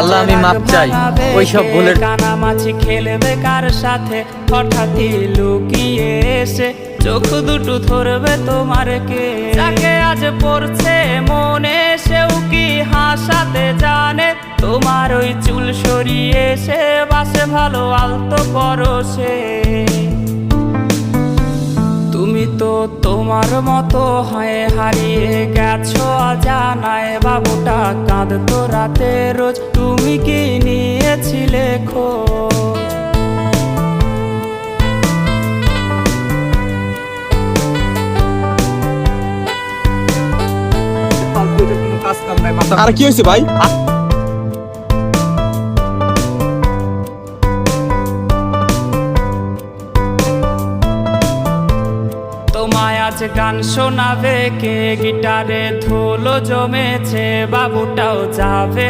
আল্লাহ আমি মাপ চাই ওইসব ভুলের। কানামাছি খেলবে কার সাথে হঠাৎই লুকিয়ে এসে চোখ দুটো ধরবে তোমার কে, যাকে আজ পড়ছে মনে সেও কি হাসাতে জানে, তোমার ওই চুল সরিয়ে সে বাসে ভালো আলতো পরশে। তুমি তো তোমার মতো হয়ে হারিয়ে গেছো অজানায়, বাবুটা কাঁদতো রাতে রোজ, তুমি কি নিয়েছিলে খোঁজ? আর কি হয়েছে ভাই? তোমায় আজ গান শোনাবে কে, গিটারে ধুলো জমেছে, বাবুটাও যাবে।